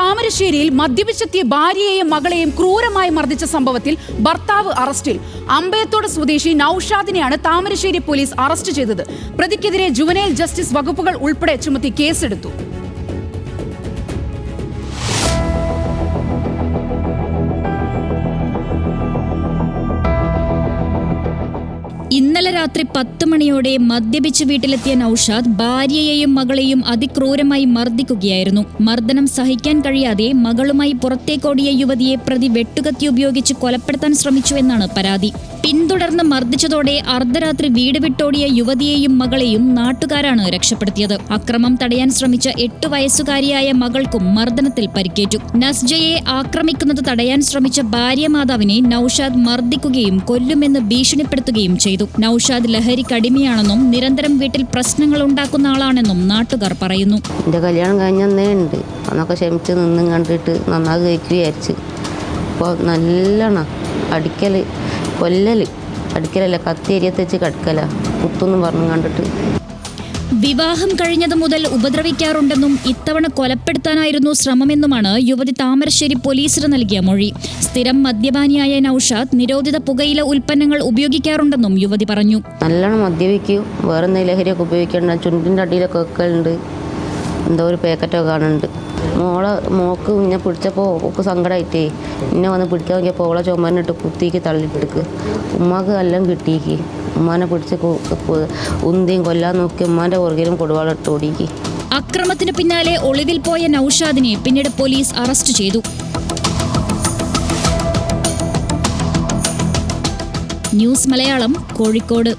താമരശ്ശേരിയിൽ മദ്യപിച്ചെത്തിയ ഭാര്യയെയും മകളെയും ക്രൂരമായി മർദ്ദിച്ച സംഭവത്തിൽ ഭർത്താവ് അറസ്റ്റിൽ. അമ്പയത്തോട് സ്വദേശി നൌഷാദിനെയാണ് താമരശ്ശേരി പോലീസ് അറസ്റ്റ് ചെയ്തത്. പ്രതിക്കെതിരെ ജുവനൈൽ ജസ്റ്റിസ് വകുപ്പുകൾ ഉൾപ്പെടെ ചുമത്തി കേസെടുത്തു. ഇന്നലെ രാത്രി 10 മണിയോടെ മദ്യപിച്ച് വീട്ടിലെത്തിയ നൌഷാദ് ഭാര്യയെയും മകളെയും അതിക്രൂരമായി മർദ്ദിക്കുകയായിരുന്നു. മർദ്ദനം സഹിക്കാൻ കഴിയാതെ മകളുമായി പുറത്തേക്കോടിയ യുവതിയെ പ്രതി വെട്ടുകത്തി ഉപയോഗിച്ച് കൊലപ്പെടുത്താൻ ശ്രമിച്ചുവെന്നാണ് പരാതി. പിന്തുടർന്ന് മർദ്ദിച്ചതോടെ അർദ്ധരാത്രി വീട് വിട്ടോടിയ യുവതിയെയും മകളെയും നാട്ടുകാരാണ് രക്ഷപ്പെടുത്തിയത്. അക്രമം തടയാൻ ശ്രമിച്ച 8 വയസ്സുകാരിയായ മകൾക്കും മർദ്ദനത്തിൽ പരിക്കേറ്റു. നസ്ജയെ ആക്രമിക്കുന്നത് തടയാൻ ശ്രമിച്ച ഭാര്യമാതാവിനെ നൌഷാദ് മർദ്ദിക്കുകയും കൊല്ലുമെന്ന് ഭീഷണിപ്പെടുത്തുകയും ചെയ്തു. നൌഷാദ് ലഹരിക്കടിമയാണെന്നും നിരന്തരം വീട്ടിൽ പ്രശ്നങ്ങൾ ഉണ്ടാക്കുന്ന ആളാണെന്നും നാട്ടുകാർ പറയുന്നു. എൻ്റെ കല്യാണം കഴിഞ്ഞേ ഉണ്ട്, അന്നൊക്കെ ക്ഷമിച്ച് നിന്നും കണ്ടിട്ട് നന്നായി കഴിച്ചു വിചാരിച്ച്. ഇപ്പോൾ നല്ലോണം അടിക്കൽ കൊല്ലല്, അടിക്കലല്ല കത്തിയരിയത്ത് വെച്ച് കടക്കല കുത്തൊന്നും പറഞ്ഞു കണ്ടിട്ട്. വിവാഹം കഴിഞ്ഞത് മുതൽ ഉപദ്രവിക്കാറുണ്ടെന്നും ഇത്തവണ കൊലപ്പെടുത്താനായിരുന്നു ശ്രമമെന്നുമാണ് യുവതി താമരശ്ശേരി പോലീസിന് നൽകിയ മൊഴി. സ്ഥിരം മദ്യപാനിയായ നൌഷാദ് നിരോധിത പുകയില ഉൽപ്പന്നങ്ങൾ ഉപയോഗിക്കാറുണ്ടെന്നും യുവതി പറഞ്ഞു. നല്ലോണം മദ്യപിക്കും, വേറെ എന്തെങ്കിലും ലഹരിയൊക്കെ ഉപയോഗിക്കേണ്ട, ചുണ്ടിൻ്റെ അടിയിലൊക്കെ വെക്കലുണ്ട്, എന്തോ ഒരു പാക്കറ്റൊക്കെ കാണുന്നുണ്ട്. മോക്ക് ഇന്നെ പിടിച്ചപ്പോൾ ഒക്കെ സങ്കടമായിട്ടേ ഇന്നെ വന്ന് പിടിക്കാൻ നോക്കിയപ്പോൾ ഓളെ ചുമരിനിട്ട് കുത്തിക്ക് തള്ളിയിട്ടിക്ക്. ഉമ്മാക്ക് എല്ലാം കിട്ടിയിക്ക്. ഉമ്മാനെ പിടിച്ച് ഉന്തിയും കൊല്ലാൻ നോക്കി ഉമ്മാൻ്റെ പുറകിലും കൊടുവാളിട്ട് ഓടിക്ക്. അക്രമത്തിന് പിന്നാലെ ഒളിവിൽ പോയ നൌഷാദിനെ പിന്നീട് പോലീസ് അറസ്റ്റ് ചെയ്തു. ന്യൂസ് മലയാളം, കോഴിക്കോട്.